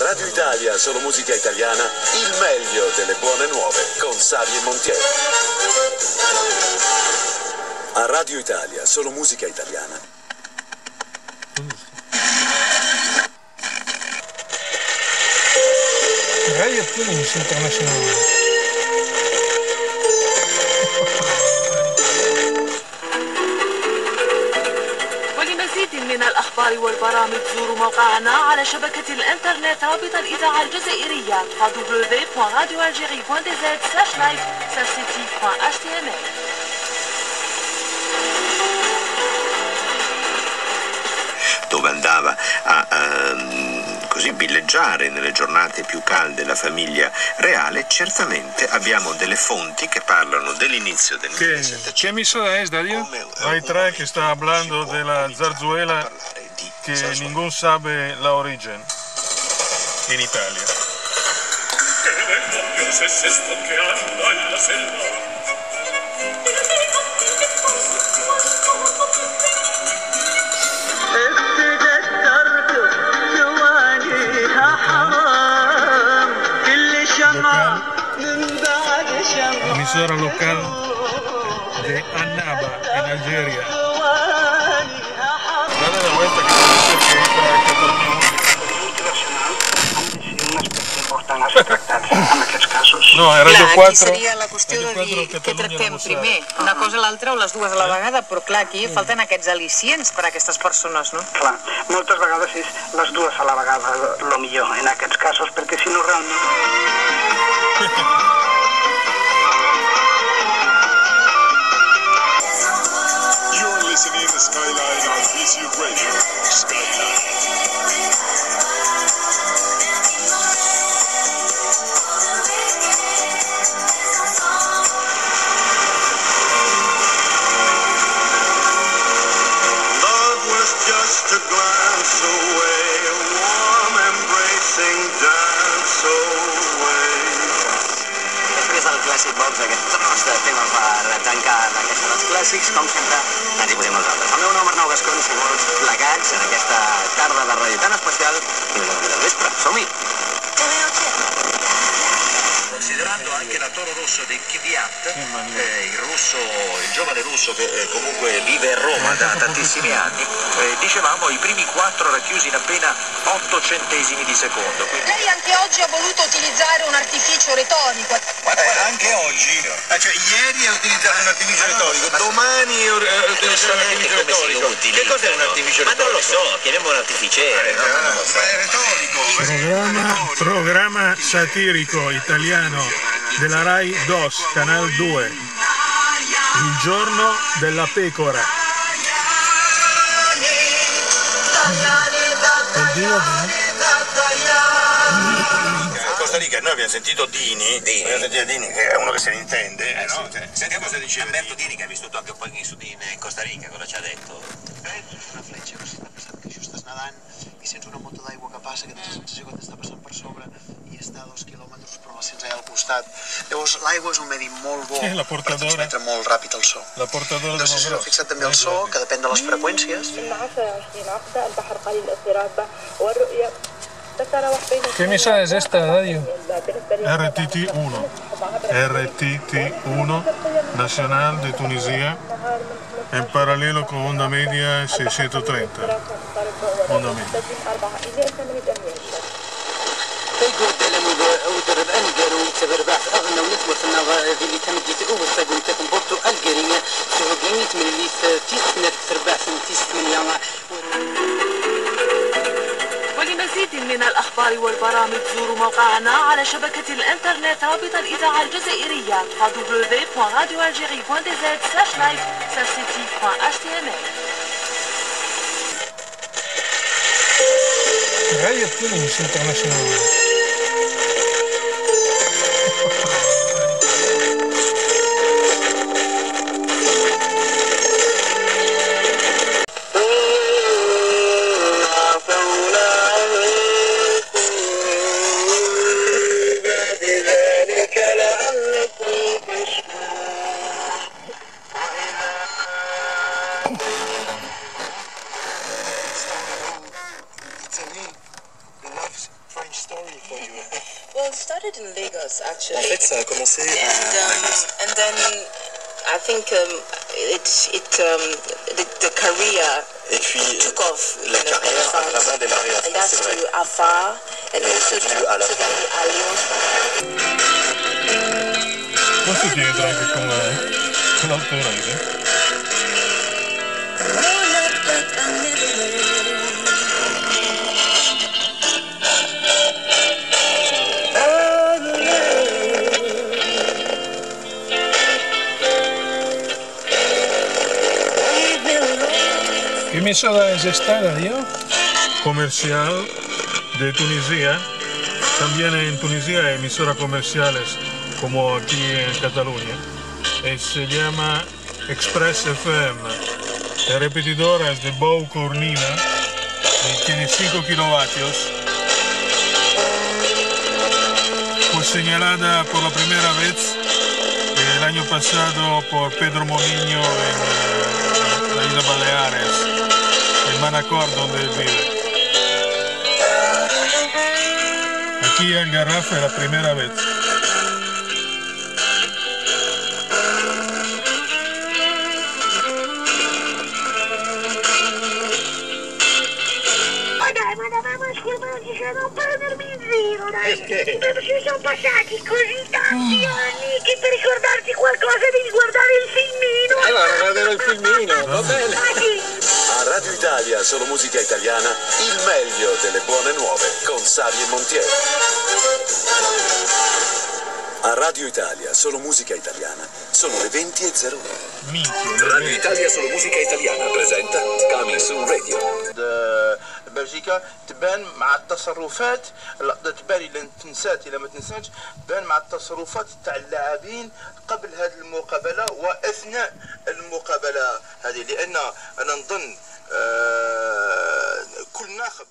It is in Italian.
Radio Italia, solo musica italiana, il meglio delle buone nuove, con Sari e Montiel. A Radio Italia, solo musica italiana. Radio Tunis Internazionale. ولمزيد من الأخبار والبرامج زوروا موقعنا على شبكة الإنترنت رابط الإذاعة الجزائرية www.radioalgerie.dz/live/city.html. Dove andava a così villeggiare nelle giornate più calde la famiglia reale, certamente abbiamo delle fonti che parlano dell'inizio del 1700. ¿Qué emisora es, Darío? Rai 3 que está hablando de la zarzuela que ningún sabe la origen en Italia. Emisora local de Annaba en Algeria. Dale la vuelta que dice que entra a Catalunya. No, è Radio 4. Aquí seria la qüestió de dir què tractem primer, una cosa a l'altra o les dues a la vegada, però clar, aquí falten aquests al·licients per a aquestes persones, no? Clar, moltes vegades és les dues a la vegada el millor en aquests casos, perquè si no realment... You're listening to Skyline on VCU Radio. Skyline. Just a glance away, a warm embracing dance away. Després del Clàssic Box, aquest nostre tema per tancar aquesta dels clàssics, com sempre, ens hi posem nosaltres. El meu nom és Arnau Gascon, si vols, plegats en aquesta tarda de ràdio tan especial, fins a les 8 del vespre. Som-hi! Considerando anche la Toro Rosso dei Kvyat, il giovane russo che comunque vive a Roma da tantissimi anni, dicevamo i primi 4 racchiusi in appena 8 centesimi di secondo. Quindi... Lei anche oggi ha voluto utilizzare un artificio retorico. Anche oggi? Cioè ieri ha utilizzato un artificio retorico, domani utilizzato un artificio retorico. Che cos'è un artificio retorico? Ma non lo so, chiamiamo un artificiere. Ma è retorico. Programma satirico italiano della Rai 2, Canal 2. Il giorno della pecora. Costa Rica, noi abbiamo sentito Dini, che è uno che se ne intende, no? Sentiamo cosa dice Alberto Dini, che ha vissuto anche un po' in Costa Rica, cosa ci ha detto? Una fletxa, però si està passant que just estàs nedant i sents una mota d'aigua que passa, que tens la sensació que t'està passant per sobre i està a 2 quilòmetres però la sents allà al costat. Llavors l'aigua és un medi molt bo per transmetre molt ràpid el so. La portadora no sé si heu fixat també el so, que depèn de les freqüències. ¿Qué emisora es esta, Dario? RTT1. RTT1 Nacional de Tunisia, en paralelo con Onda Media 630. Onda Media. ولمزيد من الأخبار والبرامج زوروا موقعنا على شبكة الإنترنت رابط الإذاعة الجزائرية www.radioalgerie.dz/live/city.html. Radio Tunis Internazionale. French story. Well, it started in Lagos, actually. En fait, ça a commencé à Lagos. And then I think the career took off. La carrière a vraiment démarré en France, c'est vrai. And that's to Afar, and also dû à la fin. à Lyon. Questo dietro anche con l'autorese. ¿Qué emisora es esta, Darío? Comercial de Tunisia. También en Tunisia hay emisoras comerciales como aquí en Cataluña. Se llama Express FM. La repetidora es de Bou Cornina y tiene 5 kilovatios. Fue señalada por la primera vez el año pasado por Pedro Molinho en la isla Baleares, en Manacor, donde él vive. Aquí en Garrafa es la primera vez. Non prendermi in giro, dai! Ci sono passati così tanti anni che per ricordarti qualcosa devi guardare il filmino! Allora, guarderò il filmino, va bene! A Radio Italia, solo musica italiana, il meglio delle buone nuove, con Savi e Montiel. A Radio Italia, solo musica italiana, sono le 20:01. Radio Italia, solo musica italiana, presenta Coming Soon Radio. بلجيكا تبان مع التصرفات، تبان الا تنسات الا ما تنساش، تبان مع التصرفات تاع اللاعبين قبل هذه المقابله واثناء المقابله هذه، لان انا نظن كل ناخب